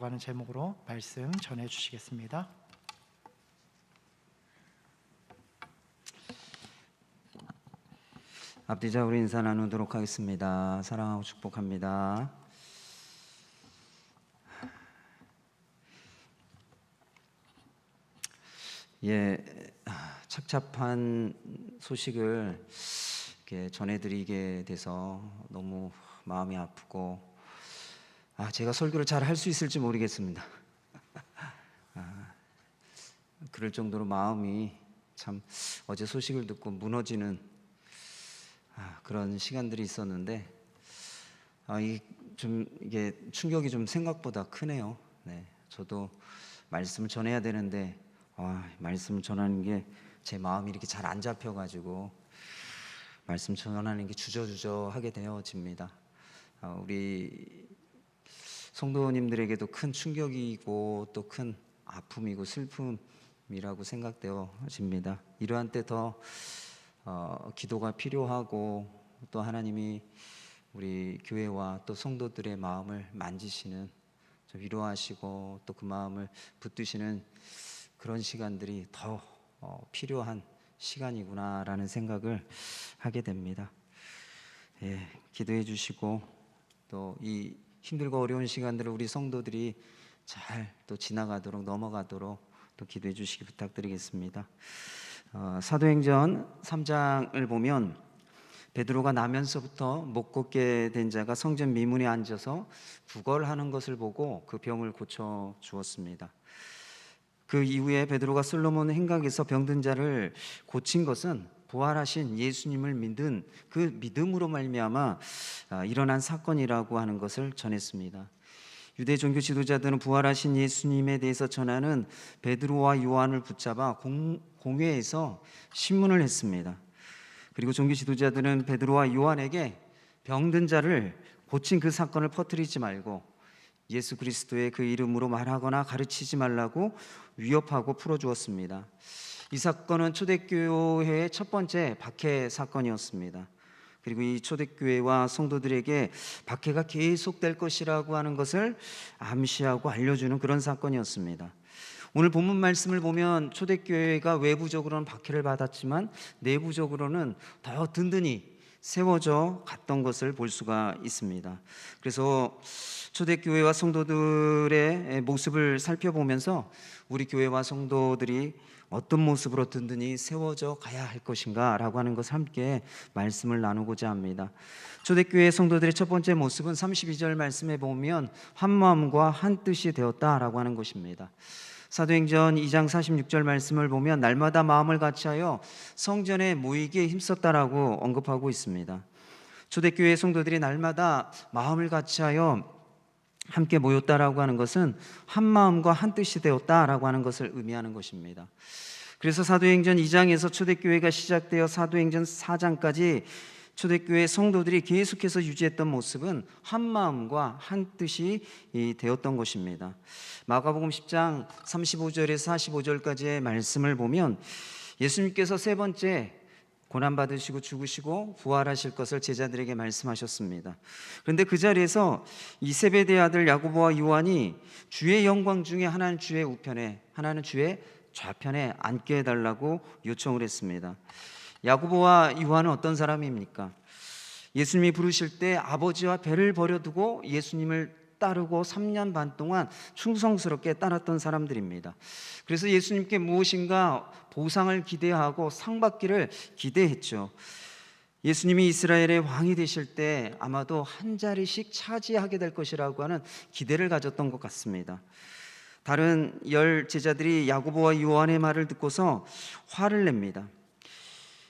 하는 제목으로 말씀 전해 주시겠습니다. 앞뒤자 우리 인사 나누도록 하겠습니다. 사랑하고 축복합니다. 착잡한 소식을 이렇게 전해드리게 돼서 너무 마음이 아프고 제가 설교를 잘 할 수 있을지 모르겠습니다. 그럴 정도로 마음이 참 어제 소식을 듣고 무너지는 그런 시간들이 있었는데 이게 충격이 좀 생각보다 크네요. 저도 말씀을 전해야 되는데 말씀을 전하는 게 제 마음이 이렇게 잘 안 잡혀가지고 말씀 전하는 게 주저주저하게 되어집니다. 우리 성도님들에게도 큰 충격이고 또 큰 아픔이고 슬픔이라고 생각되어집니다. 이러한 때 더 기도가 필요하고 또 하나님이 우리 교회와 또 성도들의 마음을 만지시는, 위로하시고 또 그 마음을 붙드시는 그런 시간들이 더 필요한 시간이구나라는 생각을 하게 됩니다. 기도해 주시고 또 이 힘들고 어려운 시간들을 우리 성도들이 잘 또 지나가도록 넘어가도록 또 기도해 주시기 부탁드리겠습니다. 사도행전 3장을 보면 베드로가 나면서부터 못 걷게 된 자가 성전 미문에 앉아서 구걸하는 것을 보고 그 병을 고쳐 주었습니다. 그 이후에 베드로가 솔로몬 행각에서 병든 자를 고친 것은 부활하신 예수님을 믿은 그 믿음으로 말미암아 일어난 사건이라고 하는 것을 전했습니다. 유대 종교 지도자들은 부활하신 예수님에 대해서 전하는 베드로와 요한을 붙잡아 공회에서 신문을 했습니다. 그리고 종교 지도자들은 베드로와 요한에게 병든 자를 고친 그 사건을 퍼뜨리지 말고 예수 그리스도의 그 이름으로 말하거나 가르치지 말라고 위협하고 풀어주었습니다. 이 사건은 초대교회의 첫 번째 박해 사건이었습니다. 그리고 이 초대교회와 성도들에게 박해가 계속될 것이라고 하는 것을 암시하고 알려주는 그런 사건이었습니다. 오늘 본문 말씀을 보면 초대교회가 외부적으로는 박해를 받았지만 내부적으로는 더 든든히 세워져 갔던 것을 볼 수가 있습니다. 그래서 초대교회와 성도들의 모습을 살펴보면서 우리 교회와 성도들이 어떤 모습으로 든든히 세워져 가야 할 것인가 라고 하는 것을 함께 말씀을 나누고자 합니다. 초대교회 성도들의 첫 번째 모습은 32절 말씀에 보면 한 마음과 한 뜻이 되었다라고 하는 것입니다. 사도행전 2장 46절 말씀을 보면 날마다 마음을 같이하여 성전에 모이기에 힘썼다라고 언급하고 있습니다. 초대교회 성도들이 날마다 마음을 같이하여 함께 모였다라고 하는 것은 한 마음과 한 뜻이 되었다라고 하는 것을 의미하는 것입니다. 그래서 사도행전 2장에서 초대교회가 시작되어 사도행전 4장까지 초대교회 성도들이 계속해서 유지했던 모습은 한 마음과 한 뜻이 되었던 것입니다. 마가복음 10장 35절에서 45절까지의 말씀을 보면 예수님께서 세 번째 고난받으시고 죽으시고 부활하실 것을 제자들에게 말씀하셨습니다. 그런데 그 자리에서 이 세베대의 아들 야고보와 요한이 주의 영광 중에 하나는 주의 우편에 하나는 주의 좌편에 앉게 해달라고 요청을 했습니다. 야고보와 요한은 어떤 사람입니까? 예수님이 부르실 때 아버지와 배를 버려두고 예수님을 따르고 3년 반 동안 충성스럽게 따랐던 사람들입니다. 그래서 예수님께 무엇인가 보상을 기대하고 상 받기를 기대했죠. 예수님이 이스라엘의 왕이 되실 때 아마도 한 자리씩 차지하게 될 것이라고 하는 기대를 가졌던 것 같습니다. 다른 10 제자들이 야고보와 요한의 말을 듣고서 화를 냅니다.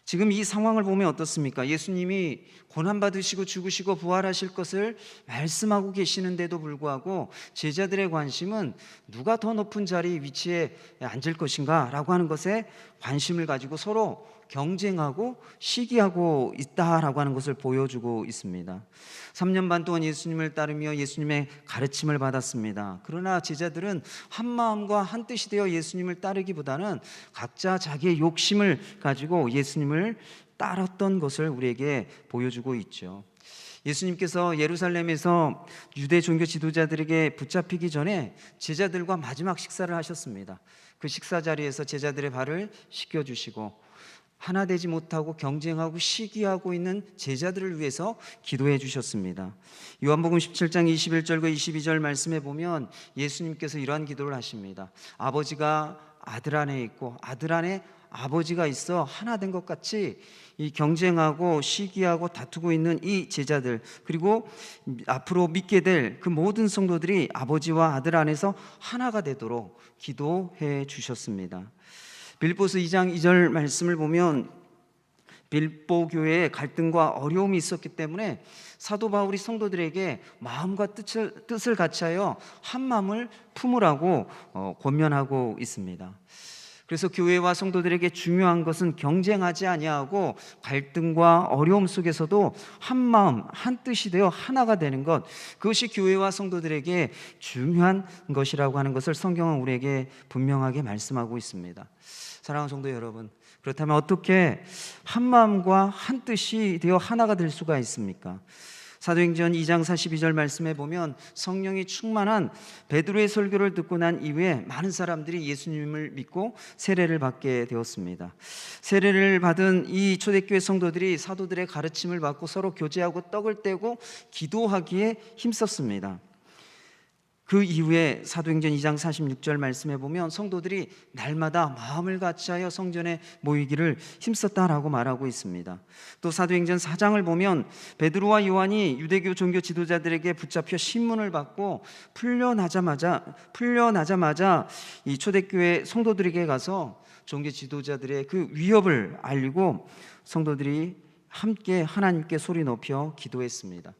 지금 이 상황을 보면 어떻습니까? 예수님이 고난받으시고 죽으시고 부활하실 것을 말씀하고 계시는데도 불구하고 제자들의 관심은 누가 더 높은 자리 위치에 앉을 것인가 라고 하는 것에 관심을 가지고 서로 경쟁하고 시기하고 있다라고 하는 것을 보여주고 있습니다. 3년 반 동안 예수님을 따르며 예수님의 가르침을 받았습니다. 그러나 제자들은 한 마음과 한 뜻이 되어 예수님을 따르기보다는 각자 자기의 욕심을 가지고 예수님을 따랐던 것을 우리에게 보여주고 있죠. 예수님께서 예루살렘에서 유대 종교 지도자들에게 붙잡히기 전에 제자들과 마지막 식사를 하셨습니다. 그 식사 자리에서 제자들의 발을 씻겨주시고 하나 되지 못하고 경쟁하고 시기하고 있는 제자들을 위해서 기도해 주셨습니다. 요한복음 17장 21절과 22절 말씀에 보면 예수님께서 이러한 기도를 하십니다. 아버지가 아들 안에 있고 아들 안에 아버지가 있어 하나 된 것 같이 이 경쟁하고 시기하고 다투고 있는 이 제자들, 그리고 앞으로 믿게 될 그 모든 성도들이 아버지와 아들 안에서 하나가 되도록 기도해 주셨습니다. 빌립보서 2장 2절 말씀을 보면 빌립보 교회에 갈등과 어려움이 있었기 때문에 사도 바울이 성도들에게 마음과 뜻을 같이하여 한 마음을 품으라고 권면하고 있습니다. 그래서 교회와 성도들에게 중요한 것은 경쟁하지 아니하고 갈등과 어려움 속에서도 한 마음 한 뜻이 되어 하나가 되는 것, 그것이 교회와 성도들에게 중요한 것이라고 하는 것을 성경은 우리에게 분명하게 말씀하고 있습니다. 사랑하는 성도 여러분, 그렇다면 어떻게 한 마음과 한 뜻이 되어 하나가 될 수가 있습니까? 사도행전 2장 42절 말씀에 보면 성령이 충만한 베드로의 설교를 듣고 난 이후에 많은 사람들이 예수님을 믿고 세례를 받게 되었습니다. 세례를 받은 이 초대교회 성도들이 사도들의 가르침을 받고 서로 교제하고 떡을 떼고 기도하기에 힘썼습니다. 그 이후에 사도행전 2장 46절 말씀에 보면 성도들이 날마다 마음을 같이하여 성전에 모이기를 힘썼다라고 말하고 있습니다. 또 사도행전 4장을 보면 베드로와 요한이 유대교 종교 지도자들에게 붙잡혀 신문을 받고 풀려나자마자 이 초대교회 성도들에게 가서 종교 지도자들의 그 위협을 알리고 성도들이 함께 하나님께 소리 높여 기도했습니다.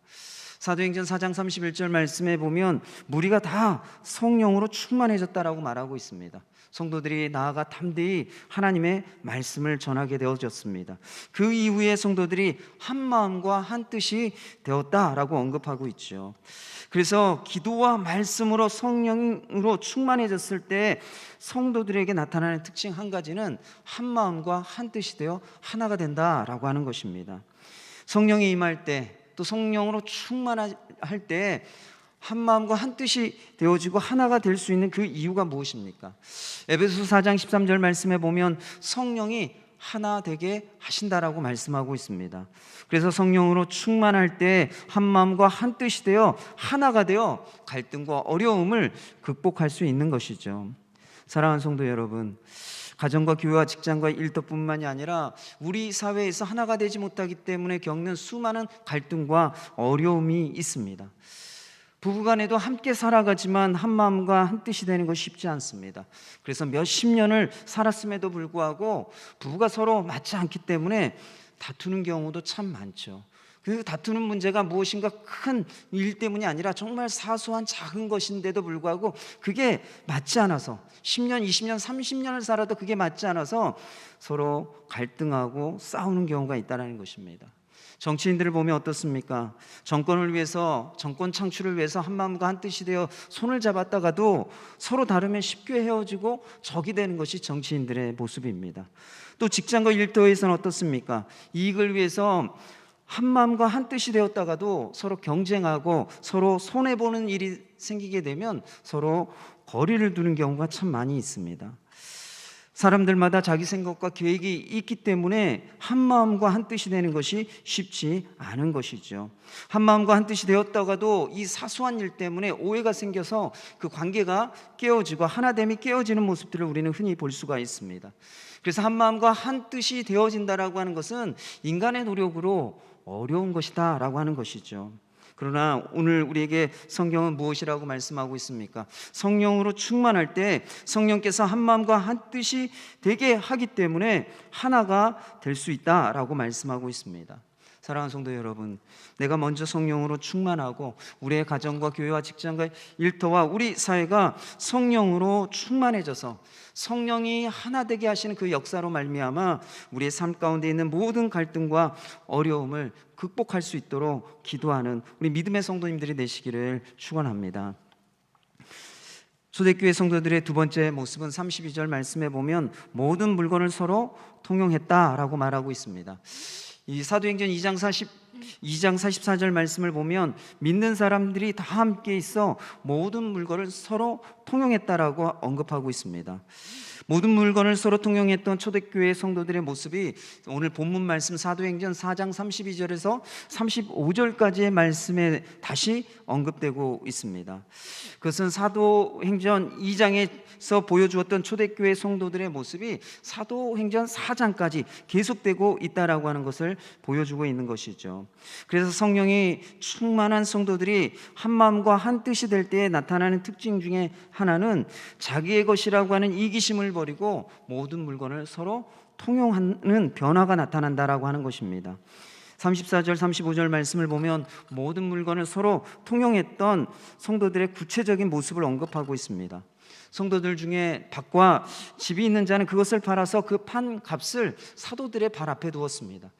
사도행전 4장 31절 말씀에 보면 무리가 다 성령으로 충만해졌다라고 말하고 있습니다. 성도들이 나아가 담대히 하나님의 말씀을 전하게 되어졌습니다. 그 이후에 성도들이 한 마음과 한 뜻이 되었다라고 언급하고 있죠. 그래서 기도와 말씀으로 성령으로 충만해졌을 때 성도들에게 나타나는 특징 한 가지는 한 마음과 한 뜻이 되어 하나가 된다라고 하는 것입니다. 성령이 임할 때, 또 성령으로 충만할 때 한 마음과 한 뜻이 되어지고 하나가 될 수 있는 그 이유가 무엇입니까? 에베소서 4장 13절 말씀에 보면 성령이 하나 되게 하신다라고 말씀하고 있습니다. 그래서 성령으로 충만할 때 한 마음과 한 뜻이 되어 하나가 되어 갈등과 어려움을 극복할 수 있는 것이죠. 사랑하는 성도 여러분, 가정과 교회와 직장과 일터뿐만이 아니라 우리 사회에서 하나가 되지 못하기 때문에 겪는 수많은 갈등과 어려움이 있습니다. 부부간에도 함께 살아가지만 한 마음과 한 뜻이 되는 것이 쉽지 않습니다. 그래서 몇십 년을 살았음에도 불구하고 부부가 서로 맞지 않기 때문에 다투는 경우도 참 많죠. 그 다투는 문제가 무엇인가 큰 일 때문이 아니라 정말 사소한 작은 것인데도 불구하고 그게 맞지 않아서 10년, 20년, 30년을 살아도 그게 맞지 않아서 서로 갈등하고 싸우는 경우가 있다는 것입니다. 정치인들을 보면 어떻습니까? 정권을 위해서, 정권 창출을 위해서 한 마음과 한 뜻이 되어 손을 잡았다가도 서로 다르면 쉽게 헤어지고 적이 되는 것이 정치인들의 모습입니다. 또 직장과 일터에서는 어떻습니까? 이익을 위해서 한 마음과 한 뜻이 되었다가도 서로 경쟁하고 서로 손해보는 일이 생기게 되면 서로 거리를 두는 경우가 참 많이 있습니다. 사람들마다 자기 생각과 계획이 있기 때문에 한 마음과 한 뜻이 되는 것이 쉽지 않은 것이죠. 한 마음과 한 뜻이 되었다가도 이 사소한 일 때문에 오해가 생겨서 그 관계가 깨어지고 하나됨이 깨어지는 모습들을 우리는 흔히 볼 수가 있습니다. 그래서 한 마음과 한 뜻이 되어진다라고 하는 것은 인간의 노력으로 어려운 것이다 라고 하는 것이죠. 그러나 오늘 우리에게 성경은 무엇이라고 말씀하고 있습니까? 성령으로 충만할 때 성령께서 한 마음과 한 뜻이 되게 하기 때문에 하나가 될 수 있다라고 말씀하고 있습니다. 사랑하는 성도 여러분, 내가 먼저 성령으로 충만하고 우리의 가정과 교회와 직장과 일터와 우리 사회가 성령으로 충만해져서 성령이 하나 되게 하시는 그 역사로 말미암아 우리의 삶 가운데 있는 모든 갈등과 어려움을 극복할 수 있도록 기도하는 우리 믿음의 성도님들이 되시기를 축원합니다. 초대교회 성도들의 두 번째 모습은 32절 말씀에 보면 모든 물건을 서로 통용했다라고 말하고 있습니다. 이 사도행전 2장 2장 44절 말씀을 보면 믿는 사람들이 다 함께 있어 모든 물건을 서로 통용했다라고 언급하고 있습니다. 모든 물건을 서로 통용했던 초대교회 성도들의 모습이 오늘 본문 말씀 사도행전 4장 32절에서 35절까지의 말씀에 다시 언급되고 있습니다. 그것은 사도행전 2장에서 보여주었던 초대교회 성도들의 모습이 사도행전 4장까지 계속되고 있다라고 하는 것을 보여주고 있는 것이죠. 그래서 성령이 충만한 성도들이 한 마음과 한 뜻이 될 때에 나타나는 특징 중에 하나는 자기의 것이라고 하는 이기심을 버리고 모든 물건을 서로 통용하는 변화가 나타난다라고 하는 것입니다. 34절 35절 말씀을 보면 모든 물건을 서로 통용했던 성도들의 구체적인 모습을 언급하고 있습니다. 성도들 중에 밭과 집이 있는 자는 그것을 팔아서 그 판 값을 사도들의 발 앞에 두었습니다.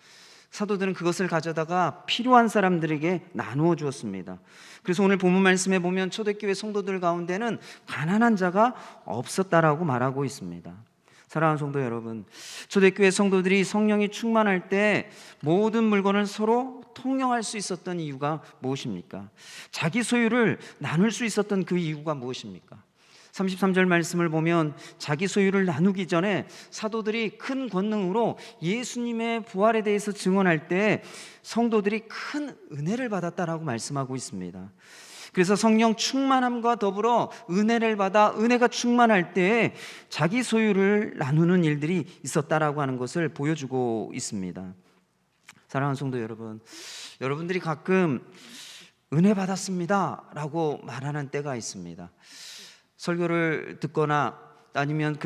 사도들은 그것을 가져다가 필요한 사람들에게 나누어 주었습니다. 그래서 오늘 본문 말씀에 보면 초대교회 성도들 가운데는 가난한 자가 없었다라고 말하고 있습니다. 사랑하는 성도 여러분, 초대교회 성도들이 성령이 충만할 때 모든 물건을 서로 통용할 수 있었던 이유가 무엇입니까? 자기 소유를 나눌 수 있었던 그 이유가 무엇입니까? 33절 말씀을 보면 자기 소유를 나누기 전에 사도들이 큰 권능으로 예수님의 부활에 대해서 증언할 때 성도들이 큰 은혜를 받았다라고 말씀하고 있습니다. 그래서 성령 충만함과 더불어 은혜를 받아 은혜가 충만할 때 자기 소유를 나누는 일들이 있었다라고 하는 것을 보여주고 있습니다. 사랑하는 성도 여러분, 여러분들이 가끔 은혜 받았습니다 라고 말하는 때가 있습니다. 설교를 듣거나 아니면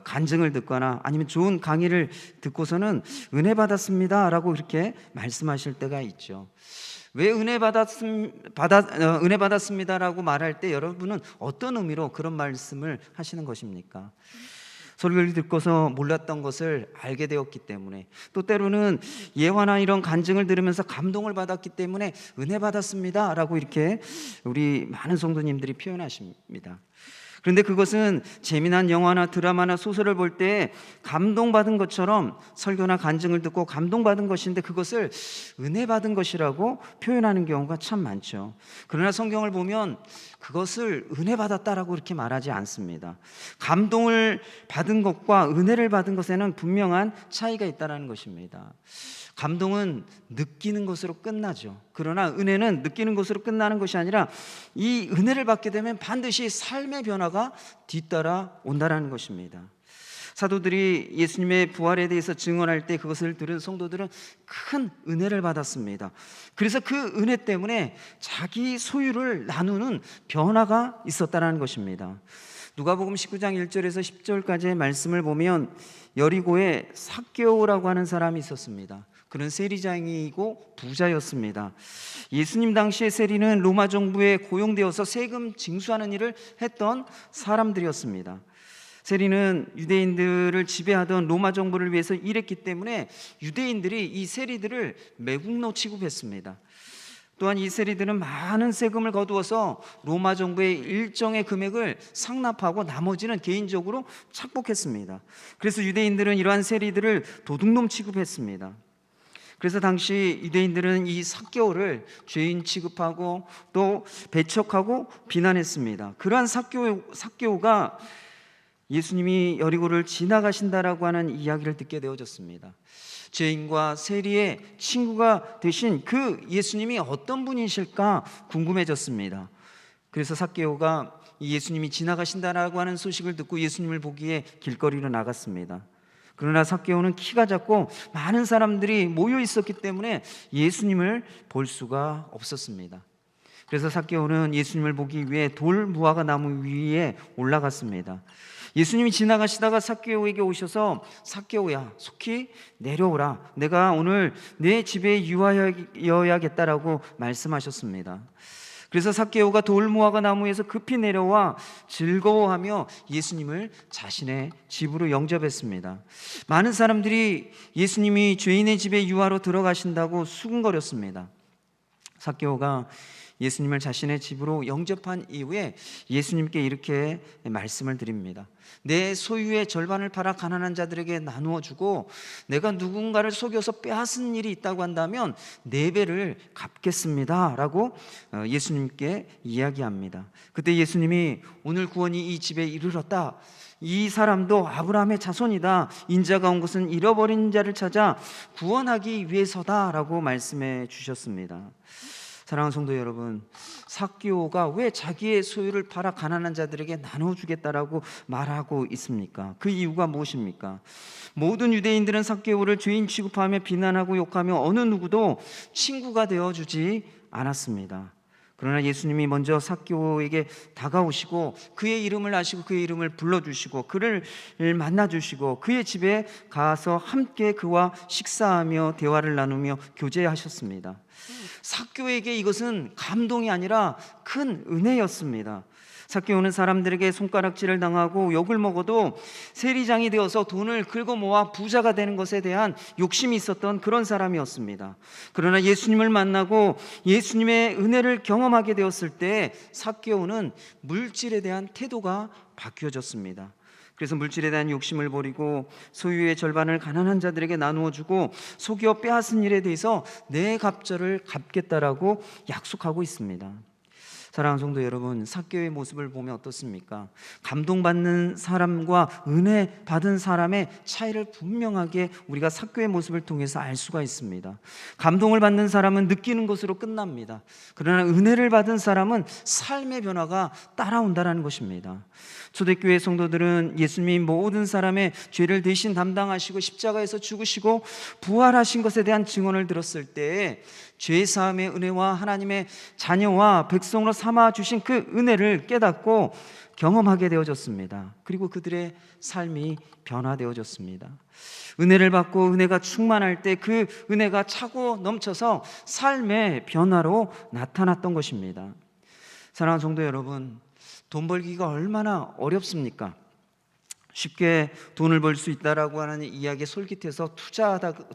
간증을 듣거나 아니면 좋은 강의를 듣고서는 은혜 받았습니다라고 이렇게 말씀하실 때가 있죠. 왜 은혜 받았습니다라고 말할 때 여러분은 어떤 의미로 그런 말씀을 하시는 것입니까? 설교를 듣고서 몰랐던 것을 알게 되었기 때문에, 또 때로는 예화나 이런 간증을 들으면서 감동을 받았기 때문에 은혜 받았습니다 라고 이렇게 우리 많은 성도님들이 표현하십니다. 그런데 그것은 재미난 영화나 드라마나 소설을 볼 때 감동받은 것처럼 설교나 간증을 듣고 감동받은 것인데 그것을 은혜 받은 것이라고 표현하는 경우가 참 많죠. 그러나 성경을 보면 그것을 은혜 받았다라고 이렇게 말하지 않습니다. 감동을 받은 것과 은혜를 받은 것에는 분명한 차이가 있다는 것입니다. 감동은 느끼는 것으로 끝나죠. 그러나 은혜는 느끼는 것으로 끝나는 것이 아니라 이 은혜를 받게 되면 반드시 삶의 변화가 뒤따라 온다는 것입니다. 사도들이 예수님의 부활에 대해서 증언할 때 그것을 들은 성도들은 큰 은혜를 받았습니다. 그래서 그 은혜 때문에 자기 소유를 나누는 변화가 있었다는 것입니다. 누가복음 19장 1절에서 10절까지의 말씀을 보면 여리고에 삭개오라고 하는 사람이 있었습니다. 그는 세리장이고 부자였습니다. 예수님 당시의 세리는 로마 정부에 고용되어서 세금 징수하는 일을 했던 사람들이었습니다. 세리는 유대인들을 지배하던 로마 정부를 위해서 일했기 때문에 유대인들이 이 세리들을 매국노 취급했습니다. 또한 이 세리들은 많은 세금을 거두어서 로마 정부의 일정의 금액을 상납하고 나머지는 개인적으로 착복했습니다. 그래서 유대인들은 이러한 세리들을 도둑놈 취급했습니다. 그래서 당시 유대인들은 이 삭개오를 죄인 취급하고 또 배척하고 비난했습니다. 그러한 삭개오가 예수님이 여리고를 지나가신다라고 하는 이야기를 듣게 되어졌습니다. 죄인과 세리의 친구가 되신 그 예수님이 어떤 분이실까 궁금해졌습니다. 그래서 삭개오가 예수님이 지나가신다라고 하는 소식을 듣고 예수님을 보기에 길거리로 나갔습니다. 그러나 삭개오는 키가 작고 많은 사람들이 모여 있었기 때문에 예수님을 볼 수가 없었습니다. 그래서 삭개오는 예수님을 보기 위해 돌 무화과 나무 위에 올라갔습니다. 예수님이 지나가시다가 삭개오에게 오셔서 삭개오야, 속히 내려오라. 내가 오늘 내 집에 유하여야겠다라고 말씀하셨습니다. 그래서 삭개오가 돌무화과 나무에서 급히 내려와 즐거워하며 예수님을 자신의 집으로 영접했습니다. 많은 사람들이 예수님이 죄인의 집에 유하로 들어가신다고 수군거렸습니다. 삭개오가 예수님을 자신의 집으로 영접한 이후에 예수님께 이렇게 말씀을 드립니다. 내 소유의 절반을 팔아 가난한 자들에게 나누어 주고 내가 누군가를 속여서 빼앗은 일이 있다고 한다면 4배를 갚겠습니다 라고 예수님께 이야기합니다. 그때 예수님이 오늘 구원이 이 집에 이르렀다, 이 사람도 아브라함의 자손이다, 인자가 온 것은 잃어버린 자를 찾아 구원하기 위해서다 라고 말씀해 주셨습니다. 사랑하는 성도 여러분, 삭개오가 왜 자기의 소유를 팔아 가난한 자들에게 나눠주겠다라고 말하고 있습니까? 그 이유가 무엇입니까? 모든 유대인들은 삭개오를 죄인 취급하며 비난하고 욕하며 어느 누구도 친구가 되어주지 않았습니다. 그러나 예수님이 먼저 삭개오에게 다가오시고 그의 이름을 아시고 그의 이름을 불러주시고 그를 만나주시고 그의 집에 가서 함께 그와 식사하며 대화를 나누며 교제하셨습니다. 삭개오에게 이것은 감동이 아니라 큰 은혜였습니다. 삭개오는 사람들에게 손가락질을 당하고 욕을 먹어도 세리장이 되어서 돈을 긁어 모아 부자가 되는 것에 대한 욕심이 있었던 그런 사람이었습니다. 그러나 예수님을 만나고 예수님의 은혜를 경험하게 되었을 때 삭개오는 물질에 대한 태도가 바뀌어졌습니다. 그래서 물질에 대한 욕심을 버리고 소유의 절반을 가난한 자들에게 나누어 주고 속여 빼앗은 일에 대해서 내 갑절을 갚겠다라고 약속하고 있습니다. 사랑하는 성도 여러분, 삭개오의 모습을 보면 어떻습니까? 감동받는 사람과 은혜 받은 사람의 차이를 분명하게 우리가 삭개오의 모습을 통해서 알 수가 있습니다. 감동을 받는 사람은 느끼는 것으로 끝납니다. 그러나 은혜를 받은 사람은 삶의 변화가 따라온다는 것입니다. 초대교회 성도들은 예수님이 모든 사람의 죄를 대신 담당하시고 십자가에서 죽으시고 부활하신 것에 대한 증언을 들었을 때 죄사함의 은혜와 하나님의 자녀와 백성으로 삼아주신 그 은혜를 깨닫고 경험하게 되어졌습니다. 그리고 그들의 삶이 변화되어졌습니다. 은혜를 받고 은혜가 충만할 때 그 은혜가 차고 넘쳐서 삶의 변화로 나타났던 것입니다. 사랑하는 성도 여러분, 돈 벌기가 얼마나 어렵습니까? 쉽게 돈을 벌 수 있다라고 하는 이야기에 솔깃해서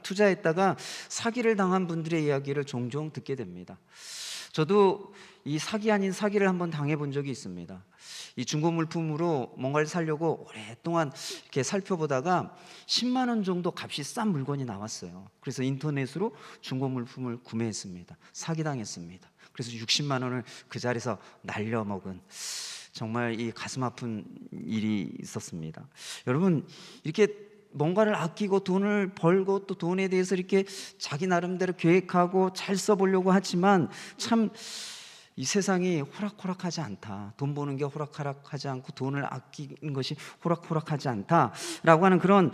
투자했다가 사기를 당한 분들의 이야기를 종종 듣게 됩니다. 저도 이 사기 아닌 사기를 한번 당해본 적이 있습니다. 이 중고 물품으로 뭔가를 사려고 오랫동안 이렇게 살펴보다가 10만 원 정도 값이 싼 물건이 나왔어요. 그래서 인터넷으로 중고 물품을 구매했습니다. 사기당했습니다. 그래서 60만 원을 그 자리에서 날려먹은 정말 이 가슴 아픈 일이 있었습니다. 여러분, 이렇게 뭔가를 아끼고 돈을 벌고 또 돈에 대해서 이렇게 자기 나름대로 계획하고 잘 써보려고 하지만 참 이 세상이 호락호락하지 않다. 돈 버는 게 호락호락하지 않고 돈을 아끼는 것이 호락호락하지 않다라고 하는 그런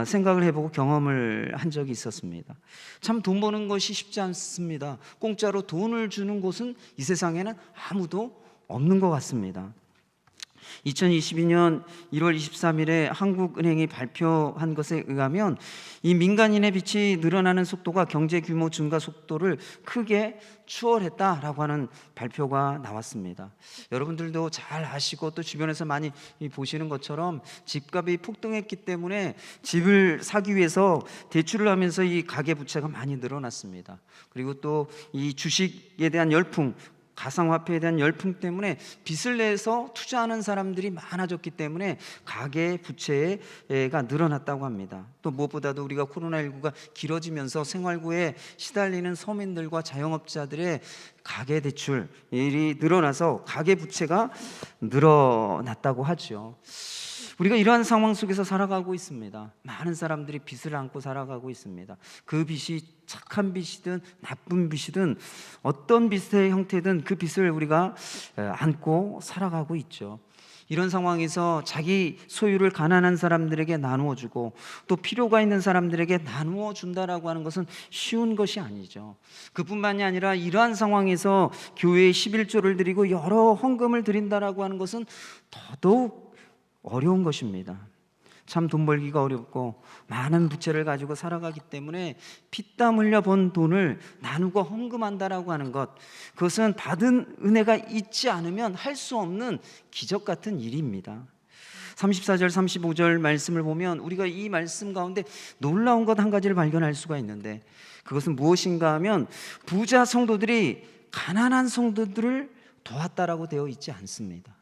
생각을 해보고 경험을 한 적이 있었습니다. 참 돈 버는 것이 쉽지 않습니다. 공짜로 돈을 주는 곳은 이 세상에는 아무도 없는 것 같습니다. 2022년 1월 23일에 한국은행이 발표한 것에 의하면 이 민간인의 빚이 늘어나는 속도가 경제 규모 증가 속도를 크게 추월했다라고 하는 발표가 나왔습니다. 여러분들도 잘 아시고 또 주변에서 많이 보시는 것처럼 집값이 폭등했기 때문에 집을 사기 위해서 대출을 하면서 이 가계 부채가 많이 늘어났습니다. 그리고 또 이 주식에 대한 열풍, 가상화폐에 대한 열풍 때문에 빚을 내서 투자하는 사람들이 많아졌기 때문에 가계 부채가 늘어났다고 합니다. 또 무엇보다도 우리가 코로나19가 길어지면서 생활고에 시달리는 서민들과 자영업자들의 가계 대출이 늘어나서 가계 부채가 늘어났다고 하죠. 우리가 이러한 상황 속에서 살아가고 있습니다. 많은 사람들이 빚을 안고 살아가고 있습니다. 그 빚이 착한 빚이든 나쁜 빚이든 어떤 빚의 형태든 그 빚을 우리가 안고 살아가고 있죠. 이런 상황에서 자기 소유를 가난한 사람들에게 나누어 주고 또 필요가 있는 사람들에게 나누어 준다라고 하는 것은 쉬운 것이 아니죠. 그뿐만이 아니라 이러한 상황에서 교회에 11조를 드리고 여러 헌금을 드린다라고 하는 것은 더더욱 어려운 것입니다. 참 돈 벌기가 어렵고 많은 부채를 가지고 살아가기 때문에 피땀 흘려 번 돈을 나누고 헌금한다라고 하는 것, 그것은 받은 은혜가 있지 않으면 할 수 없는 기적 같은 일입니다. 34절 35절 말씀을 보면 우리가 이 말씀 가운데 놀라운 것 한 가지를 발견할 수가 있는데 그것은 무엇인가 하면 부자 성도들이 가난한 성도들을 도왔다라고 되어 있지 않습니다.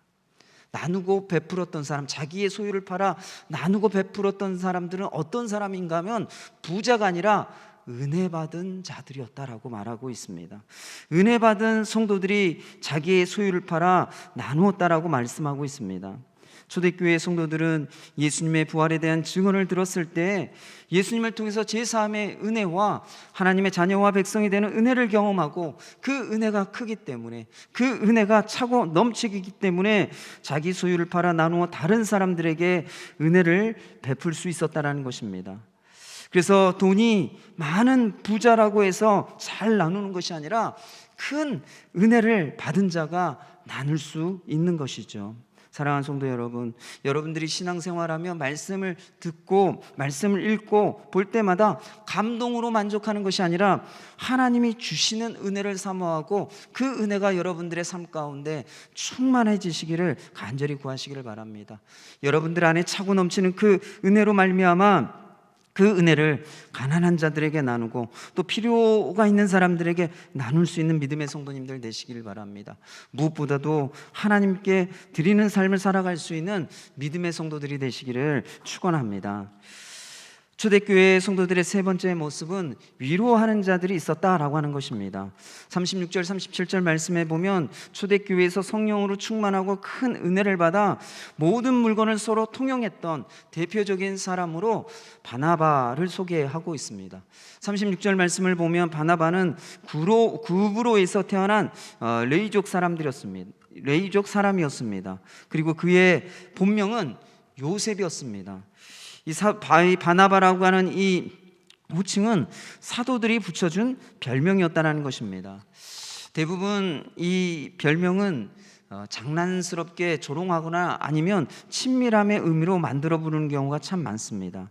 나누고 베풀었던 사람, 자기의 소유를 팔아 나누고 베풀었던 사람들은 어떤 사람인가 하면 부자가 아니라 은혜 받은 자들이었다라고 말하고 있습니다. 은혜 받은 성도들이 자기의 소유를 팔아 나누었다라고 말씀하고 있습니다. 초대교회 성도들은 예수님의 부활에 대한 증언을 들었을 때 예수님을 통해서 제사함의 은혜와 하나님의 자녀와 백성이 되는 은혜를 경험하고 그 은혜가 크기 때문에, 그 은혜가 차고 넘치기 때문에 자기 소유를 팔아 나누어 다른 사람들에게 은혜를 베풀 수 있었다는 것입니다. 그래서 돈이 많은 부자라고 해서 잘 나누는 것이 아니라 큰 은혜를 받은 자가 나눌 수 있는 것이죠. 사랑하는 성도 여러분, 여러분들이 신앙생활하며 말씀을 듣고 말씀을 읽고 볼 때마다 감동으로 만족하는 것이 아니라 하나님이 주시는 은혜를 사모하고 그 은혜가 여러분들의 삶 가운데 충만해지시기를 간절히 구하시기를 바랍니다. 여러분들 안에 차고 넘치는 그 은혜로 말미암아 그 은혜를 가난한 자들에게 나누고 또 필요가 있는 사람들에게 나눌 수 있는 믿음의 성도님들 되시길 바랍니다. 무엇보다도 하나님께 드리는 삶을 살아갈 수 있는 믿음의 성도들이 되시기를 축원합니다. 초대교회 성도들의 세 번째 모습은 위로하는 자들이 있었다라고 하는 것입니다. 36절 37절 말씀에 보면 초대교회에서 성령으로 충만하고 큰 은혜를 받아 모든 물건을 서로 통용했던 대표적인 사람으로 바나바를 소개하고 있습니다. 36절 말씀을 보면 바나바는 구브로에서 태어난 레이족 사람이었습니다. 그리고 그의 본명은 요셉이었습니다. 이 바나바라고 하는 이 호칭은 사도들이 붙여준 별명이었다는 것입니다. 대부분 이 별명은 장난스럽게 조롱하거나 아니면 친밀함의 의미로 만들어 부르는 경우가 참 많습니다.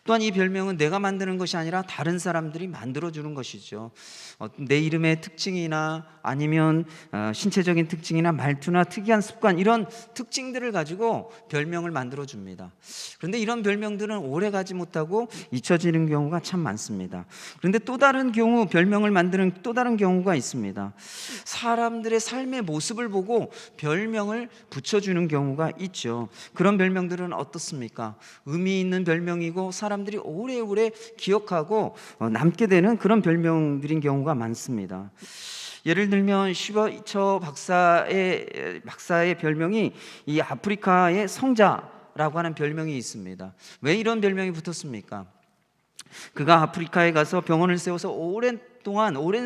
또한 이 별명은 내가 만드는 것이 아니라 다른 사람들이 만들어주는 것이죠. 내 이름의 특징이나 아니면 신체적인 특징이나 말투나 특이한 습관, 이런 특징들을 가지고 별명을 만들어줍니다. 그런데 이런 별명들은 오래가지 못하고 잊혀지는 경우가 참 많습니다. 그런데 또 다른 경우, 별명을 만드는 또 다른 경우가 있습니다. 사람들의 삶의 모습을 보고 별명을 붙여주는 경우가 있죠. 그런 별명들은 어떻습니까? 의미 있는 별명이고 사람들이 오래오래 기억하고 남게 되는 그런 별명들인 경우가 많습니다. 예를 들면 슈버처 박사의 별명이 이 아프리카의 성자라고 하는 별명이 있습니다. 왜 이런 별명이 붙었습니까? 그가 아프리카에 가서 병원을 세워서 오랜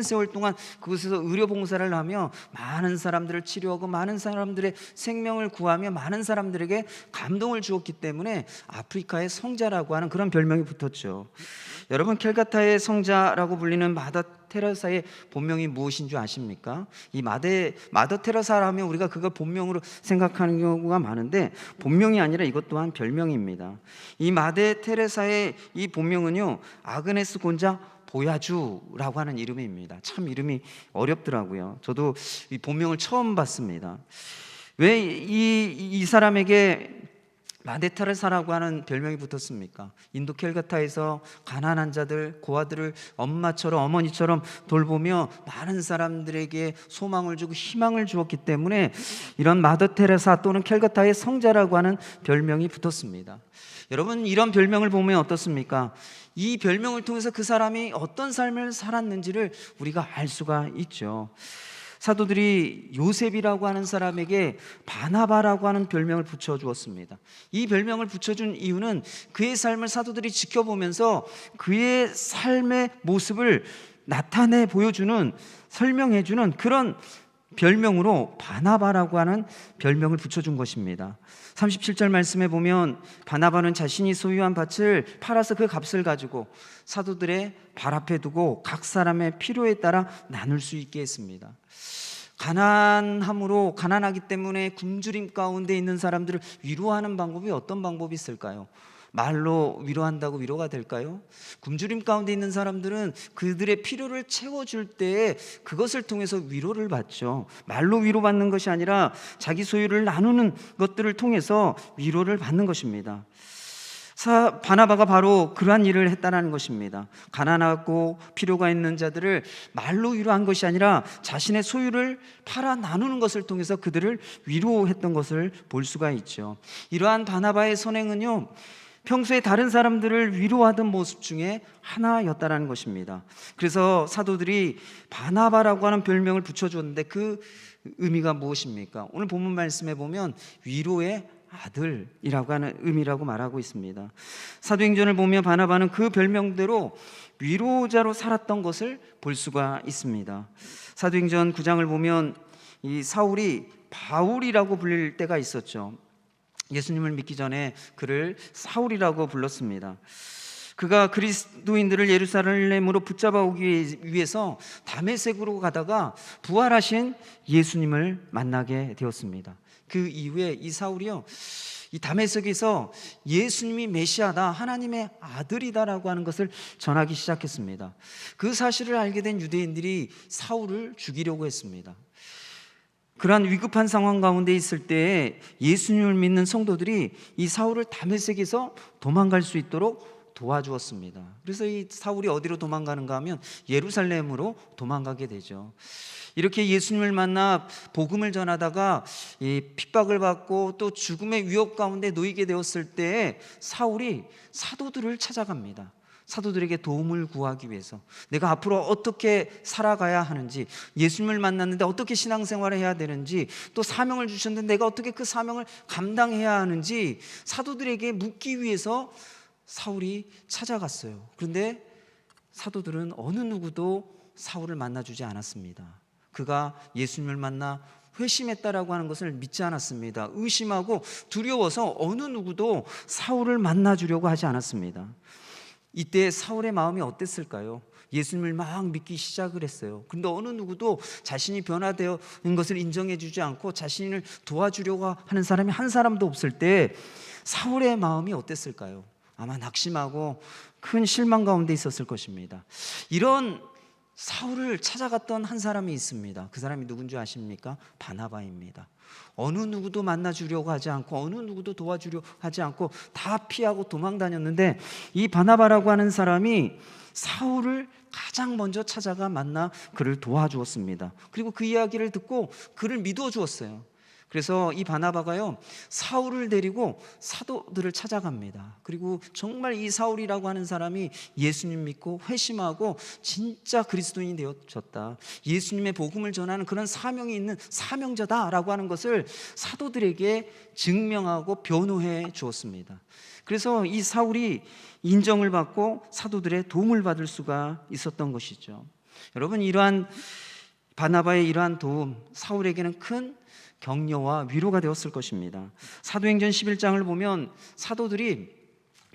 세월 동안 그곳에서 의료 봉사를 하며 많은 사람들을 치료하고 많은 사람들의 생명을 구하며 많은 사람들에게 감동을 주었기 때문에 아프리카의 성자라고 하는 그런 별명이 붙었죠. 여러분, 캘카타의 성자라고 불리는 마더 테레사의 본명이 무엇인 줄 아십니까? 이 마더 테레사라 하면 우리가 그걸 본명으로 생각하는 경우가 많은데 본명이 아니라 이것 또한 별명입니다. 이 마더 테레사의 이 본명은요, 아그네스 곤자 보야주라고 하는 이름입니다. 참 이름이 어렵더라고요. 저도 이 본명을 처음 봤습니다. 왜 이 사람에게 마데타르사라고 하는 별명이 붙었습니까? 인도 캘카타에서 가난한 자들, 고아들을 어머니처럼 돌보며 많은 사람들에게 소망을 주고 희망을 주었기 때문에 이런 마더 테레사 또는 캘카타의 성자라고 하는 별명이 붙었습니다. 여러분, 이런 별명을 보면 어떻습니까? 이 별명을 통해서 그 사람이 어떤 삶을 살았는지를 우리가 알 수가 있죠. 사도들이 요셉이라고 하는 사람에게 바나바라고 하는 별명을 붙여주었습니다. 이 별명을 붙여준 이유는 그의 삶을 사도들이 지켜보면서 그의 삶의 모습을 나타내 보여주는, 설명해주는 그런 별명으로 바나바라고 하는 별명을 붙여준 것입니다. 37절 말씀에 보면 바나바는 자신이 소유한 밭을 팔아서 그 값을 가지고 사도들의 발 앞에 두고 각 사람의 필요에 따라 나눌 수 있게 했습니다. 가난하기 때문에 굶주림 가운데 있는 사람들을 위로하는 방법이 어떤 방법이 있을까요? 말로 위로한다고 위로가 될까요? 굶주림 가운데 있는 사람들은 그들의 필요를 채워줄 때 그것을 통해서 위로를 받죠. 말로 위로받는 것이 아니라 자기 소유를 나누는 것들을 통해서 위로를 받는 것입니다. 바나바가 바로 그러한 일을 했다는 것입니다. 가난하고 필요가 있는 자들을 말로 위로한 것이 아니라 자신의 소유를 팔아 나누는 것을 통해서 그들을 위로했던 것을 볼 수가 있죠. 이러한 바나바의 선행은요, 평소에 다른 사람들을 위로하던 모습 중에 하나였다는 것입니다. 그래서 사도들이 바나바라고 하는 별명을 붙여주었는데 그 의미가 무엇입니까? 오늘 본문 말씀에 보면 위로의 아들이라고 하는 의미라고 말하고 있습니다. 사도행전을 보면 바나바는 그 별명대로 위로자로 살았던 것을 볼 수가 있습니다. 사도행전 9장을 보면 이 사울이 바울이라고 불릴 때가 있었죠. 예수님을 믿기 전에 그를 사울이라고 불렀습니다. 그가 그리스도인들을 예루살렘으로 붙잡아 오기 위해서 다메섹으로 가다가 부활하신 예수님을 만나게 되었습니다. 그 이후에 이 사울이요, 이 다메섹에서 예수님이 메시아다, 하나님의 아들이다라고 하는 것을 전하기 시작했습니다. 그 사실을 알게 된 유대인들이 사울을 죽이려고 했습니다. 그러한 위급한 상황 가운데 있을 때 예수님을 믿는 성도들이 이 사울을 다메섹에서 도망갈 수 있도록 도와주었습니다. 그래서 이 사울이 어디로 도망가는가 하면 예루살렘으로 도망가게 되죠. 이렇게 예수님을 만나 복음을 전하다가 핍박을 받고 또 죽음의 위협 가운데 놓이게 되었을 때 사울이 사도들을 찾아갑니다. 사도들에게 도움을 구하기 위해서 내가 앞으로 어떻게 살아가야 하는지, 예수님을 만났는데 어떻게 신앙생활을 해야 되는지, 또 사명을 주셨는데 내가 어떻게 그 사명을 감당해야 하는지 사도들에게 묻기 위해서 사울이 찾아갔어요. 그런데 사도들은 어느 누구도 사울을 만나주지 않았습니다. 그가 예수님을 만나 회심했다라고 하는 것을 믿지 않았습니다. 의심하고 두려워서 어느 누구도 사울을 만나주려고 하지 않았습니다. 이때 사울의 마음이 어땠을까요? 예수님을 막 믿기 시작을 했어요. 그런데 어느 누구도 자신이 변화되어 있는 것을 인정해 주지 않고 자신을 도와주려고 하는 사람이 한 사람도 없을 때 사울의 마음이 어땠을까요? 아마 낙심하고 큰 실망 가운데 있었을 것입니다. 이런 사울을 찾아갔던 한 사람이 있습니다. 그 사람이 누군지 아십니까? 바나바입니다. 어느 누구도 만나주려고 하지 않고 어느 누구도 도와주려고 하지 않고 다 피하고 도망 다녔는데 이 바나바라고 하는 사람이 사울을 가장 먼저 찾아가 만나 그를 도와주었습니다. 그리고 그 이야기를 듣고 그를 믿어 주었어요. 그래서 이 바나바가요, 사울을 데리고 사도들을 찾아갑니다. 그리고 정말 이 사울이라고 하는 사람이 예수님 믿고 회심하고 진짜 그리스도인이 되어졌다, 예수님의 복음을 전하는 그런 사명이 있는 사명자다라고 하는 것을 사도들에게 증명하고 변호해 주었습니다. 그래서 이 사울이 인정을 받고 사도들의 도움을 받을 수가 있었던 것이죠. 여러분, 이러한 바나바의 이러한 도움, 사울에게는 큰 격려와 위로가 되었을 것입니다. 사도행전 11장을 보면 사도들이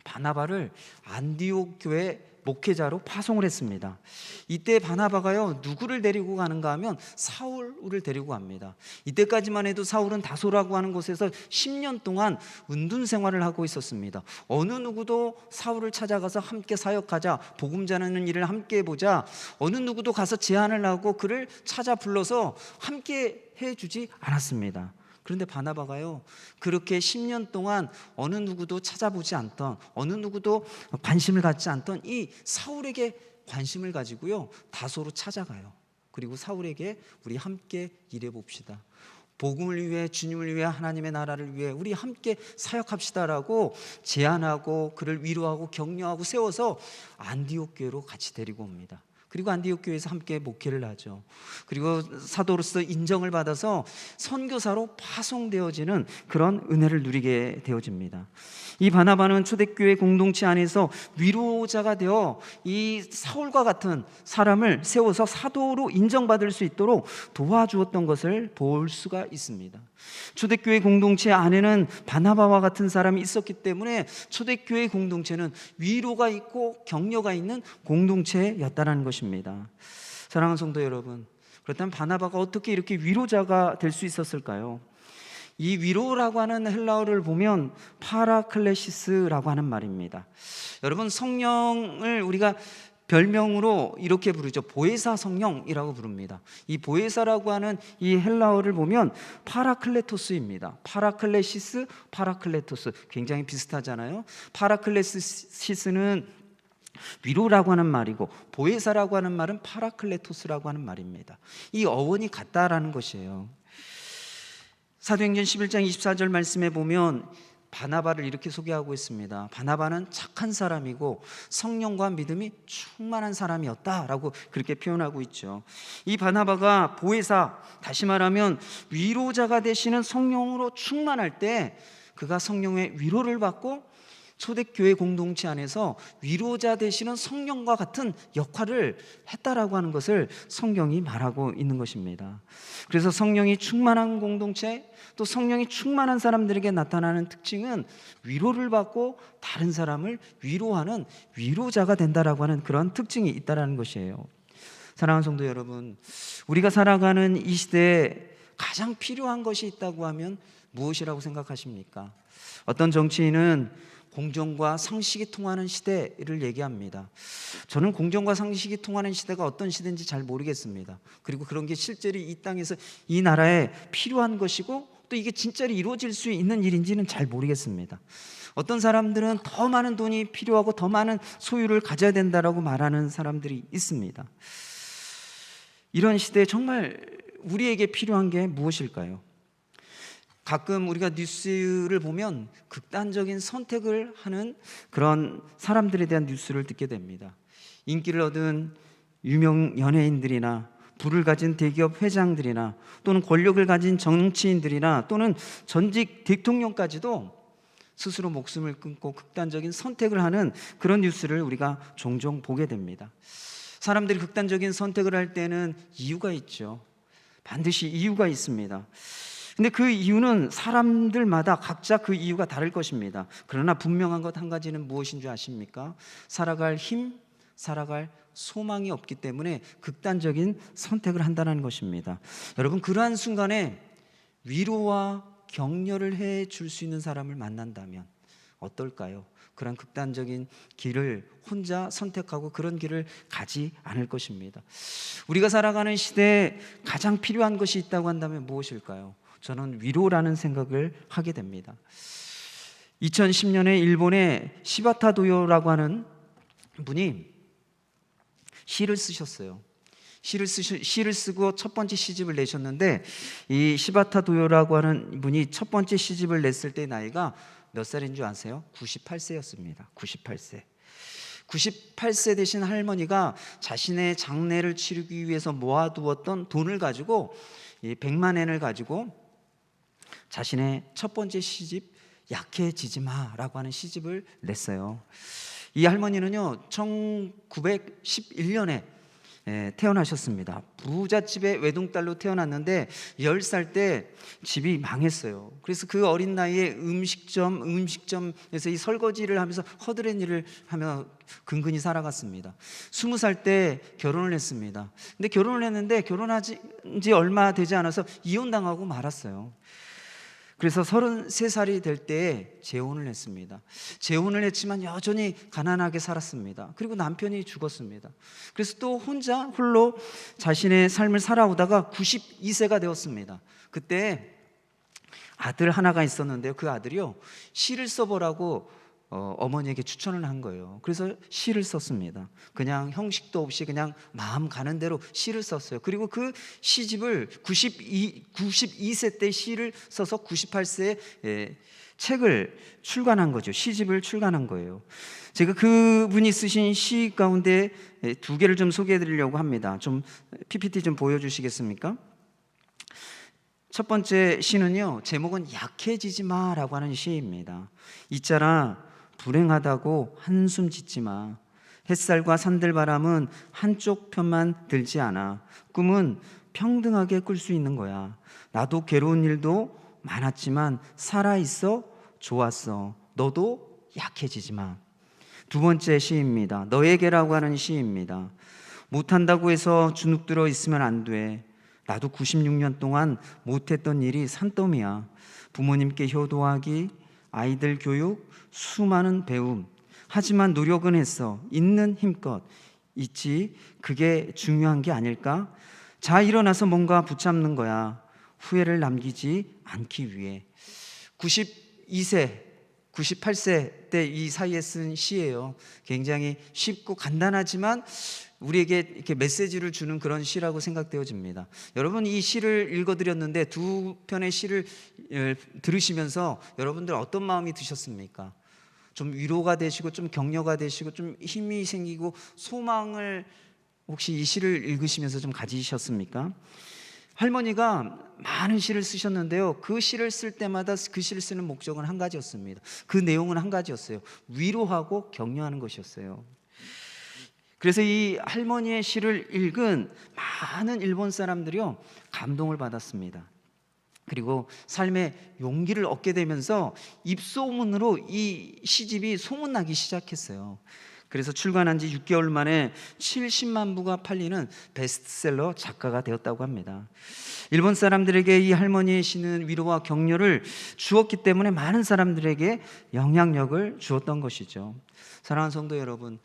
바나바를 안디옥 교회 목회자로 파송을 했습니다. 이때 바나바가요, 누구를 데리고 가는가 하면 사울을 데리고 갑니다. 이때까지만 해도 사울은 다소라고 하는 곳에서 10년 동안 은둔 생활을 하고 있었습니다. 어느 누구도 사울을 찾아가서 함께 사역하자, 복음 전하는 일을 함께 해보자, 어느 누구도 가서 제안을 하고 그를 찾아 불러서 함께 해주지 않았습니다. 그런데 바나바가요, 그렇게 10년 동안 어느 누구도 찾아보지 않던, 어느 누구도 관심을 갖지 않던 이 사울에게 관심을 가지고요, 다소로 찾아가요. 그리고 사울에게 우리 함께 일해봅시다, 복음을 위해, 주님을 위해, 하나님의 나라를 위해 우리 함께 사역합시다라고 제안하고 그를 위로하고 격려하고 세워서 안디옥 교회로 같이 데리고 옵니다. 그리고 안디옥 교회에서 함께 목회를 하죠. 그리고 사도로서 인정을 받아서 선교사로 파송되어지는 그런 은혜를 누리게 되어집니다. 이 바나바는 초대교회 공동체 안에서 위로자가 되어 이 사울과 같은 사람을 세워서 사도로 인정받을 수 있도록 도와주었던 것을 볼 수가 있습니다. 초대교회 공동체 안에는 바나바와 같은 사람이 있었기 때문에 초대교회 공동체는 위로가 있고 격려가 있는 공동체였다는 것입니다. 사랑하는 성도 여러분, 그렇다면 바나바가 어떻게 이렇게 위로자가 될 수 있었을까요? 이 위로라고 하는 헬라어를 보면 파라클레시스라고 하는 말입니다. 여러분, 성령을 우리가 별명으로 이렇게 부르죠. 보혜사 성령이라고 부릅니다. 이 보혜사라고 하는 이 헬라어를 보면 파라클레토스입니다. 파라클레시스, 파라클레토스 굉장히 비슷하잖아요. 파라클레시스는 위로라고 하는 말이고 보혜사라고 하는 말은 파라클레토스라고 하는 말입니다. 이 어원이 같다라는 것이에요. 사도행전 11장 24절 말씀에 보면 바나바를 이렇게 소개하고 있습니다. 바나바는 착한 사람이고 성령과 믿음이 충만한 사람이었다라고 그렇게 표현하고 있죠. 이 바나바가 보혜사, 다시 말하면 위로자가 되시는 성령으로 충만할 때 그가 성령의 위로를 받고 초대교회 공동체 안에서 위로자 되시는 성령과 같은 역할을 했다라고 하는 것을 성경이 말하고 있는 것입니다. 그래서 성령이 충만한 공동체, 또 성령이 충만한 사람들에게 나타나는 특징은 위로를 받고 다른 사람을 위로하는 위로자가 된다라고 하는 그런 특징이 있다라는 것이에요. 사랑하는 성도 여러분, 우리가 살아가는 이 시대에 가장 필요한 것이 있다고 하면 무엇이라고 생각하십니까? 어떤 정치인은 공정과 상식이 통하는 시대를 얘기합니다. 저는 공정과 상식이 통하는 시대가 어떤 시대인지 잘 모르겠습니다. 그리고 그런 게 실제로 이 땅에서 이 나라에 필요한 것이고 또 이게 진짜로 이루어질 수 있는 일인지는 잘 모르겠습니다. 어떤 사람들은 더 많은 돈이 필요하고 더 많은 소유를 가져야 된다라고 말하는 사람들이 있습니다. 이런 시대에 정말 우리에게 필요한 게 무엇일까요? 가끔 우리가 뉴스를 보면 극단적인 선택을 하는 그런 사람들에 대한 뉴스를 듣게 됩니다. 인기를 얻은 유명 연예인들이나 부를 가진 대기업 회장들이나 또는 권력을 가진 정치인들이나 또는 전직 대통령까지도 스스로 목숨을 끊고 극단적인 선택을 하는 그런 뉴스를 우리가 종종 보게 됩니다. 사람들이 극단적인 선택을 할 때는 이유가 있죠. 반드시 이유가 있습니다. 근데 그 이유는 사람들마다 각자 그 이유가 다를 것입니다. 그러나 분명한 것 한 가지는 무엇인 줄 아십니까? 살아갈 힘, 살아갈 소망이 없기 때문에 극단적인 선택을 한다는 것입니다. 여러분, 그러한 순간에 위로와 격려를 해 줄 수 있는 사람을 만난다면 어떨까요? 그런 극단적인 길을 혼자 선택하고 그런 길을 가지 않을 것입니다. 우리가 살아가는 시대에 가장 필요한 것이 있다고 한다면 무엇일까요? 저는 위로라는 생각을 하게 됩니다. 2010년에 일본의 시바타 도요라고 하는 분이 시를 쓰셨어요. 시를 쓰고 첫 번째 시집을 내셨는데 이 시바타 도요라고 하는 분이 첫 번째 시집을 냈을 때 나이가 몇 살인 줄 아세요? 98세였습니다. 98세. 98세 되신 할머니가 자신의 장례를 치르기 위해서 모아두었던 돈을 가지고 이 100만 엔을 가지고 자신의 첫 번째 시집 약해지지 마라고 하는 시집을 냈어요. 이 할머니는요 1911년에 태어나셨습니다. 부잣집의 외동딸로 태어났는데 10살 때 집이 망했어요. 그래서 그 어린 나이에 음식점에서 이 설거지를 하면서 허드렛 일을 하며 근근히 살아갔습니다. 20살 때 결혼을 했습니다. 근데 결혼을 했는데 결혼하지 얼마 되지 않아서 이혼당하고 말았어요. 그래서 33살이 될 때에 재혼을 했습니다. 재혼을 했지만 여전히 가난하게 살았습니다. 그리고 남편이 죽었습니다. 그래서 또 혼자 홀로 자신의 삶을 살아오다가 92세가 되었습니다. 그때 아들 하나가 있었는데요. 그 아들이요 시를 써보라고 어머니에게 추천을 한 거예요. 그래서 시를 썼습니다. 그냥 형식도 없이 그냥 마음 가는 대로 시를 썼어요. 그리고 그 시집을 92세 때 시를 써서 98세에 책을 출간한 거죠. 시집을 출간한 거예요. 제가 그분이 쓰신 시 가운데 두 개를 좀 소개해 드리려고 합니다. 좀 PPT 좀 보여주시겠습니까? 첫 번째 시는요 제목은 약해지지 마라고 하는 시입니다. 있잖아 불행하다고 한숨 짓지 마. 햇살과 산들바람은 한쪽 편만 들지 않아. 꿈은 평등하게 꿀 수 있는 거야. 나도 괴로운 일도 많았지만 살아있어 좋았어. 너도 약해지지 마. 두 번째 시입니다. 너에게라고 하는 시입니다. 못한다고 해서 주눅들어 있으면 안 돼. 나도 96년 동안 못했던 일이 산더미야. 부모님께 효도하기, 아이들 교육, 수많은 배움. 하지만 노력은 했어. 있는 힘껏. 있지. 그게 중요한 게 아닐까? 자, 일어나서 뭔가 붙잡는 거야. 후회를 남기지 않기 위해. 92세, 98세 때 이 사이에 쓴 시예요. 굉장히 쉽고 간단하지만 우리에게 이렇게 메시지를 주는 그런 시라고 생각되어집니다. 여러분, 이 시를 읽어드렸는데 두 편의 시를 들으시면서 여러분들 어떤 마음이 드셨습니까? 좀 위로가 되시고 좀 격려가 되시고 좀 힘이 생기고 소망을 혹시 이 시를 읽으시면서 좀 가지셨습니까? 할머니가 많은 시를 쓰셨는데요, 그 시를 쓸 때마다 그 시를 쓰는 목적은 한 가지였습니다. 그 내용은 한 가지였어요. 위로하고 격려하는 것이었어요. 그래서 이 할머니의 시를 읽은 많은 일본 사람들이요, 감동을 받았습니다. 그리고 삶의 용기를 얻게 되면서 입소문으로 이 시집이 소문나기 시작했어요. 그래서 출간한 지 6개월 만에 70만 부가 팔리는 베스트셀러 작가가 되었다고 합니다. 일본 사람들에게 이 할머니의 시는 위로와 격려를 주었기 때문에 많은 사람들에게 영향력을 주었던 것이죠. 사랑하는 성도 여러분,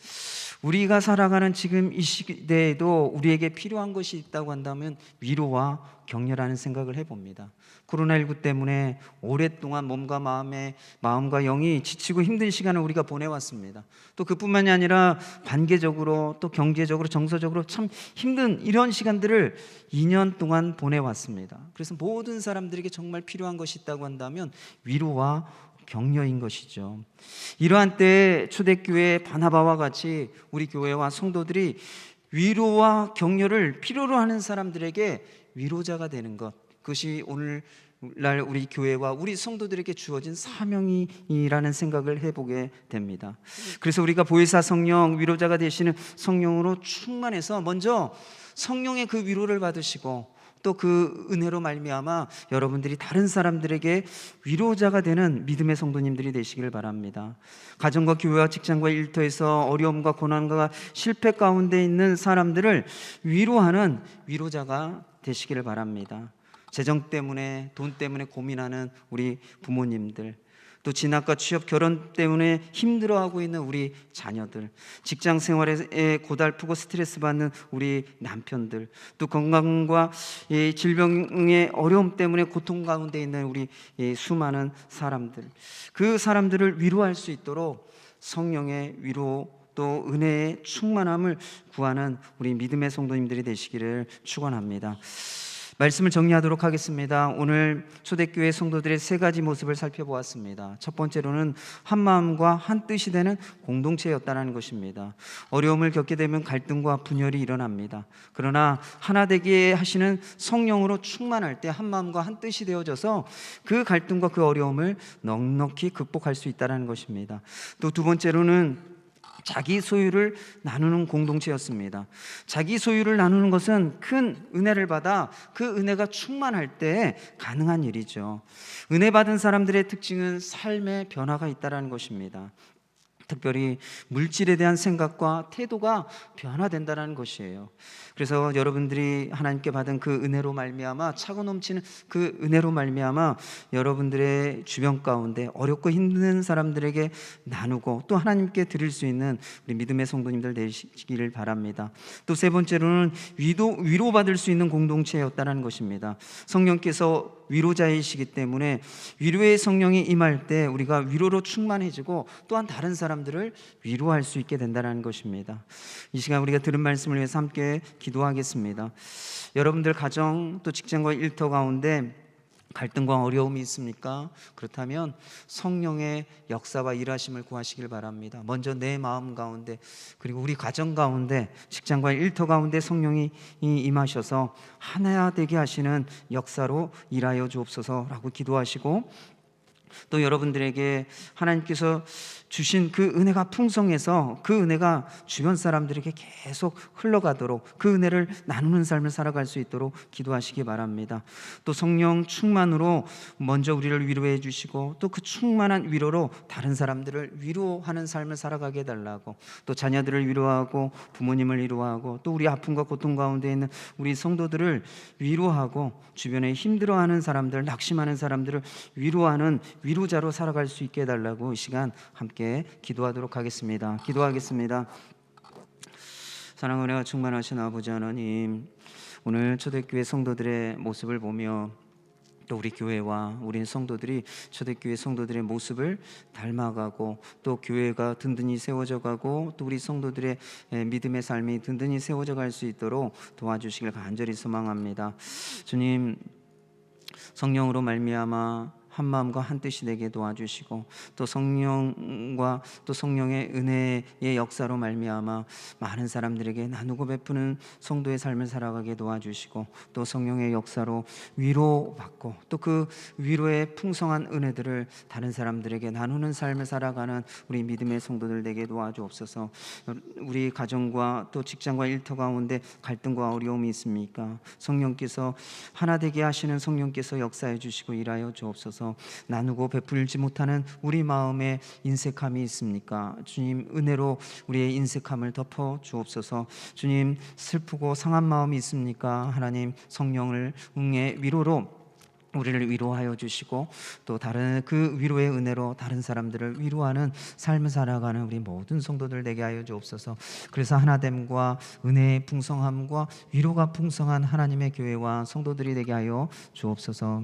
우리가 살아가는 지금 이 시대에도 우리에게 필요한 것이 있다고 한다면 위로와 격려라는 생각을 해봅니다. 코로나19 때문에 오랫동안 마음과 영이 지치고 힘든 시간을 우리가 보내왔습니다. 또 그뿐만이 아니라 관계적으로 또 경제적으로 정서적으로 참 힘든 이런 시간들을 2년 동안 보내왔습니다. 그래서 모든 사람들에게 정말 필요한 것이 있다고 한다면 위로와 격려인 것이죠. 이러한 때에 초대교회 바나바와 같이 우리 교회와 성도들이 위로와 격려를 필요로 하는 사람들에게 위로자가 되는 것, 그것이 오늘날 우리 교회와 우리 성도들에게 주어진 사명이라는 생각을 해보게 됩니다. 그래서 우리가 보혜사 성령, 위로자가 되시는 성령으로 충만해서 먼저 성령의 그 위로를 받으시고 또 그 은혜로 말미암아 여러분들이 다른 사람들에게 위로자가 되는 믿음의 성도님들이 되시길 바랍니다. 가정과 교회와 직장과 일터에서 어려움과 고난과 실패 가운데 있는 사람들을 위로하는 위로자가 되시기를 바랍니다. 재정 때문에, 돈 때문에 고민하는 우리 부모님들, 또 진학과 취업, 결혼 때문에 힘들어하고 있는 우리 자녀들, 직장 생활에 고달프고 스트레스 받는 우리 남편들, 또 건강과 질병의 어려움 때문에 고통 가운데 있는 우리 수많은 사람들, 그 사람들을 위로할 수 있도록 성령의 위로 또 은혜의 충만함을 구하는 우리 믿음의 성도님들이 되시기를 축원합니다. 말씀을 정리하도록 하겠습니다. 오늘 초대교회 성도들의 세 가지 모습을 살펴보았습니다. 첫 번째로는 한 마음과 한 뜻이 되는 공동체였다는 것입니다. 어려움을 겪게 되면 갈등과 분열이 일어납니다. 그러나 하나 되게 하시는 성령으로 충만할 때 한 마음과 한 뜻이 되어져서 그 갈등과 그 어려움을 넉넉히 극복할 수 있다는 것입니다. 또 두 번째로는 자기 소유를 나누는 공동체였습니다. 자기 소유를 나누는 것은 큰 은혜를 받아 그 은혜가 충만할 때 가능한 일이죠. 은혜 받은 사람들의 특징은 삶의 변화가 있다는 것입니다. 특별히 물질에 대한 생각과 태도가 변화된다는 것이에요. 그래서 여러분들이 하나님께 받은 그 은혜로 말미암아 차고 넘치는 그 은혜로 말미암아 여러분들의 주변 가운데 어렵고 힘든 사람들에게 나누고 또 하나님께 드릴 수 있는 우리 믿음의 성도님들 되시기를 바랍니다. 또 세 번째로는 위로받을 수 있는 공동체였다는 것입니다. 성령께서 위로자이시기 때문에 위로의 성령이 임할 때 우리가 위로로 충만해지고 또한 다른 사람들을 위로할 수 있게 된다는 것입니다. 이 시간 우리가 들은 말씀을 위해서 함께 기도하겠습니다. 여러분들 가정 또 직장과 일터 가운데 갈등과 어려움이 있습니까? 그렇다면 성령의 역사와 일하심을 구하시길 바랍니다. 먼저 내 마음 가운데 그리고 우리 가정 가운데 직장과 일터 가운데 성령이 임하셔서 하나 되게 하시는 역사로 일하여 주옵소서라고 기도하시고, 또 여러분들에게 하나님께서 주신 그 은혜가 풍성해서 그 은혜가 주변 사람들에게 계속 흘러가도록 그 은혜를 나누는 삶을 살아갈 수 있도록 기도하시기 바랍니다. 또 성령 충만으로 먼저 우리를 위로해 주시고 또 그 충만한 위로로 다른 사람들을 위로하는 삶을 살아가게 해달라고, 또 자녀들을 위로하고 부모님을 위로하고 또 우리 아픔과 고통 가운데 있는 우리 성도들을 위로하고 주변에 힘들어하는 사람들, 낙심하는 사람들을 위로하는 위로자로 살아갈 수 있게 해달라고 이 시간 함께 기도하도록 하겠습니다. 기도하겠습니다. 사랑 은혜가 충만하신 아버지 하나님, 오늘 초대교회 성도들의 모습을 보며 또 우리 교회와 우리 성도들이 초대교회 성도들의 모습을 닮아가고 또 교회가 든든히 세워져가고 또 우리 성도들의 믿음의 삶이 든든히 세워져 갈 수 있도록 도와주시길 간절히 소망합니다. 주님, 성령으로 말미암아 한 마음과 한 뜻이 되게 도와주시고 또 성령과 또 성령의 은혜의 역사로 말미암아 많은 사람들에게 나누고 베푸는 성도의 삶을 살아가게 도와주시고 또 성령의 역사로 위로받고 또 그 위로의 풍성한 은혜들을 다른 사람들에게 나누는 삶을 살아가는 우리 믿음의 성도들 되게 도와주옵소서. 우리 가정과 또 직장과 일터 가운데 갈등과 어려움이 있습니까? 성령께서 하나 되게 하시는 성령께서 역사해 주시고 일하여 주옵소서. 나누고 베풀지 못하는 우리 마음에 인색함이 있습니까? 주님, 은혜로 우리의 인색함을 덮어 주옵소서. 주님, 슬프고 상한 마음이 있습니까? 하나님, 성령을 응해 위로로 우리를 위로하여 주시고 또 다른 그 위로의 은혜로 다른 사람들을 위로하는 삶을 살아가는 우리 모든 성도들 되게 하여 주옵소서. 그래서 하나됨과 은혜의 풍성함과 위로가 풍성한 하나님의 교회와 성도들이 되게 하여 주옵소서.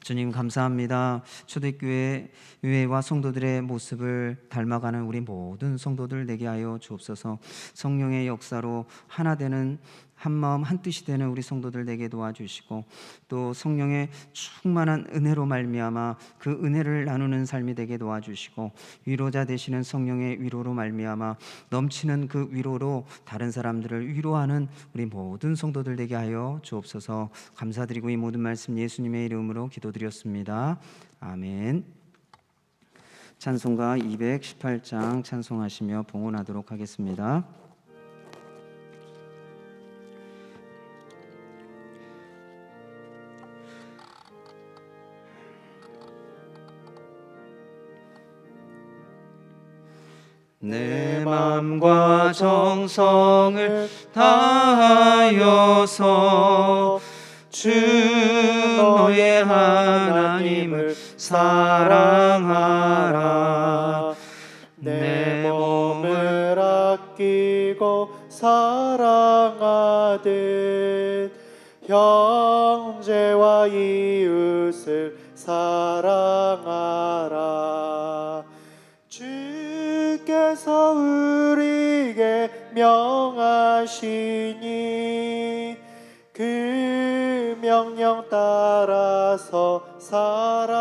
주님, 감사합니다. 초대교회와 성도들의 모습을 닮아가는 우리 모든 성도들 되게 하여 주옵소서. 성령의 역사로 하나 되는 한 마음 한 뜻이 되는 우리 성도들 되게 도와주시고 또 성령의 충만한 은혜로 말미암아 그 은혜를 나누는 삶이 되게 도와주시고 위로자 되시는 성령의 위로로 말미암아 넘치는 그 위로로 다른 사람들을 위로하는 우리 모든 성도들 되게 하여 주옵소서. 감사드리고 이 모든 말씀 예수님의 이름으로 기도드렸습니다. 아멘. 찬송가 218장 찬송하시며 봉헌하도록 하겠습니다. 내 맘과 정성을 다하여서 주 너의 하나님을 사랑하라. 내 몸을 아끼고 사랑하듯 형제와 이웃을 사랑하라. 주께서 우리에게 명하시니 그 명령 따라서 살아가리.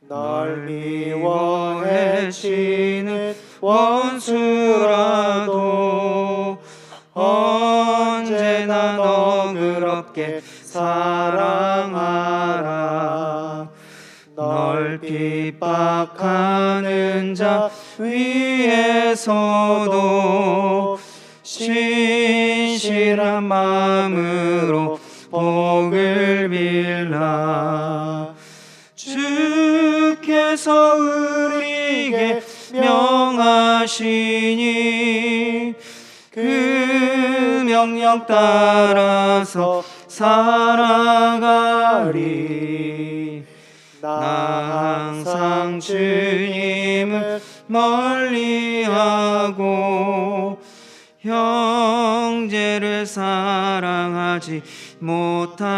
널 미워해 치는 원수라도 언제나 너그럽게 사랑하라. 널 핍박하는 자 위에서도 신실한 마음으로 복을 빌라. 주께서 우리에게 명하시니 그 명령 따라서 살아가리. 나 항상 주님을 멀리하고 형제를 사랑하지 못하였다.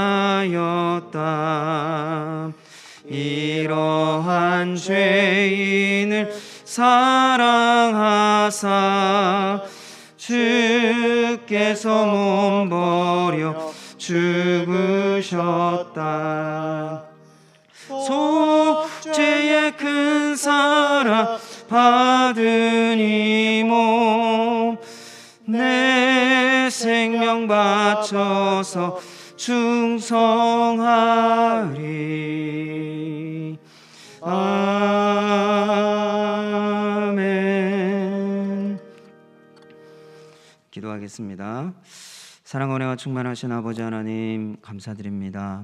이러한 죄인을 사랑하사 주께서 몸 버려 죽으셨다. 속죄의 큰 사랑 받은 이 몸 내 생명 바쳐서 충성하리. 아멘. 기도하겠습니다. 사랑 은혜가 충만하신 아버지 하나님, 감사드립니다.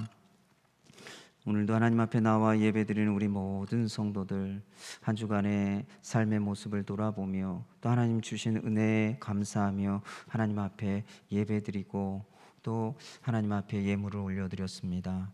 오늘도 하나님 앞에 나와 예배드리는 우리 모든 성도들 한 주간의 삶의 모습을 돌아보며 또 하나님 주신 은혜에 감사하며 하나님 앞에 예배드리고 또 하나님 앞에 예물을 올려드렸습니다.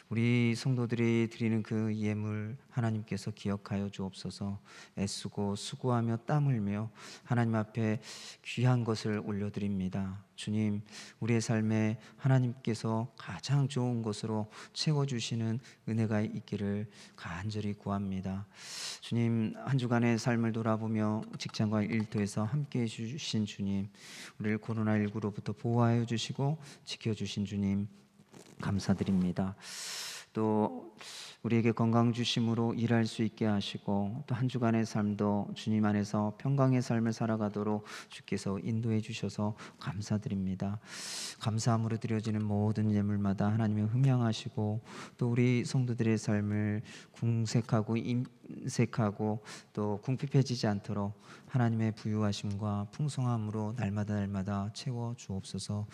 우리 성도들이 드리는 그 예물 하나님께서 기억하여 주옵소서. 애쓰고 수고하며 땀 흘며 하나님 앞에 귀한 것을 올려드립니다. 주님, 우리의 삶에 하나님께서 가장 좋은 것으로 채워주시는 은혜가 있기를 간절히 구합니다. 주님, 한 주간의 삶을 돌아보며 직장과 일터에서 함께해 주신 주님, 우리를 코로나19로부터 보호하여 주시고 지켜주신 주님 감사드립니다. 또 우리에게 건강 주심으로 일할 수 있게 하시고 또 한 주간의 삶도 주님 안에서 평강의 삶을 살아가도록 주께서 인도해 주셔서 감사드립니다. 감사함으로 드려지는 모든 예물마다 하나님의 흠양하시고 또 우리 성도들의 삶을 궁색하고 인색하고 또 궁핍해지지 않도록 하나님의 부유하심과 풍성함으로 날마다 채워 주옵소서.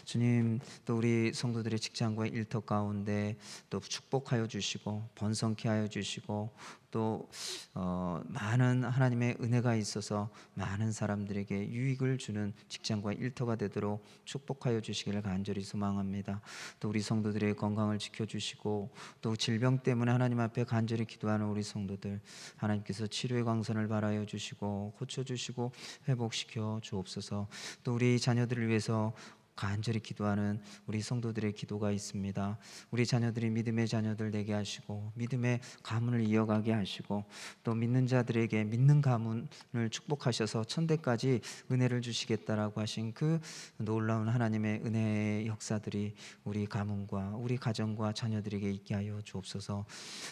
주님, 또 우리 성도들의 직장과 일터 가운데 또 축복하여 주시고 번성케 하여 주시고 또 많은 하나님의 은혜가 있어서 많은 사람들에게 유익을 주는 직장과 일터가 되도록 축복하여 주시기를 간절히 소망합니다. 또 우리 성도들의 건강을 지켜주시고 또 질병 때문에 하나님 앞에 간절히 기도하는 우리 성도들 하나님께서 치료의 광선을 발하여 주시고 고쳐주시고 회복시켜 주옵소서. 또 우리 자녀들을 위해서 간절히 기도하는 우리 성도들의 기도가 있습니다. 우리 자녀들이 믿음의 자녀들 되게 하시고 믿음의 가문을 이어가게 하시고 또 믿는 자들에게 믿는 가문을 축복하셔서 천대까지 은혜를 주시겠다라고 하신 그 놀라운 하나님의 은혜의 역사들이 우리 가문과 우리 가정과 자녀들에게 있게 하여 주옵소서.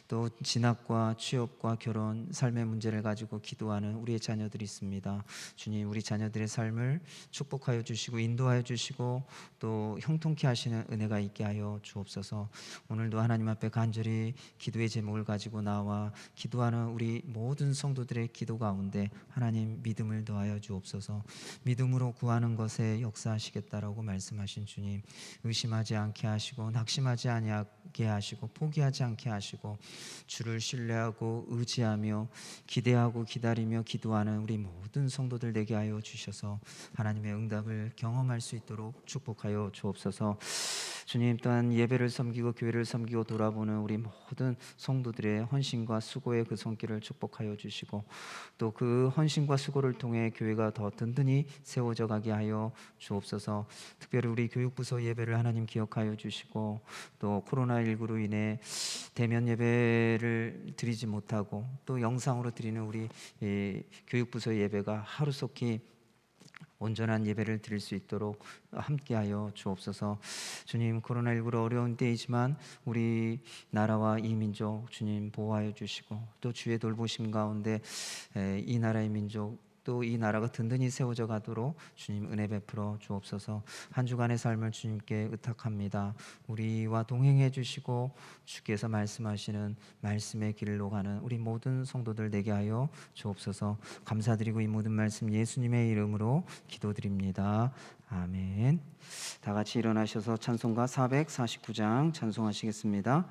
또 진학과 취업과 결혼, 삶의 문제를 가지고 기도하는 우리의 자녀들이 있습니다. 주님, 우리 자녀들의 삶을 축복하여 주시고 인도하여 주시고 또 형통케 하시는 은혜가 있게 하여 주옵소서. 오늘도 하나님 앞에 간절히 기도의 제목을 가지고 나와 기도하는 우리 모든 성도들의 기도 가운데 하나님 믿음을 더하여 주옵소서. 믿음으로 구하는 것에 역사하시겠다라고 말씀하신 주님, 의심하지 않게 하시고 낙심하지 아니하게 하시고 포기하지 않게 하시고 주를 신뢰하고 의지하며 기대하고 기다리며 기도하는 우리 모든 성도들 되게 하여 주셔서 하나님의 응답을 경험할 수 있도록 축복하여 주옵소서. 주님, 또한 예배를 섬기고 교회를 섬기고 돌아보는 우리 모든 성도들의 헌신과 수고의 그 손길을 축복하여 주시고 또 그 헌신과 수고를 통해 교회가 더 든든히 세워져 가게 하여 주옵소서. 특별히 우리 교육부서 예배를 하나님 기억하여 주시고 또 코로나19로 인해 대면 예배를 드리지 못하고 또 영상으로 드리는 우리 교육부서 예배가 하루속히 온전한 예배를 드릴 수 있도록 함께하여 주옵소서. 주님, 코로나19로 어려운 때이지만 우리 나라와 이 민족 주님 보호하여 주시고 또 주의 돌보심 가운데 이 나라의 민족 또 이 나라가 든든히 세워져 가도록 주님 은혜 베풀어 주옵소서. 한 주간의 삶을 주님께 의탁합니다. 우리와 동행해 주시고 주께서 말씀하시는 말씀의 길로 가는 우리 모든 성도들 되게 하여 주옵소서. 감사드리고 이 모든 말씀 예수님의 이름으로 기도드립니다. 아멘. 다 같이 일어나셔서 찬송가 449장 찬송하시겠습니다.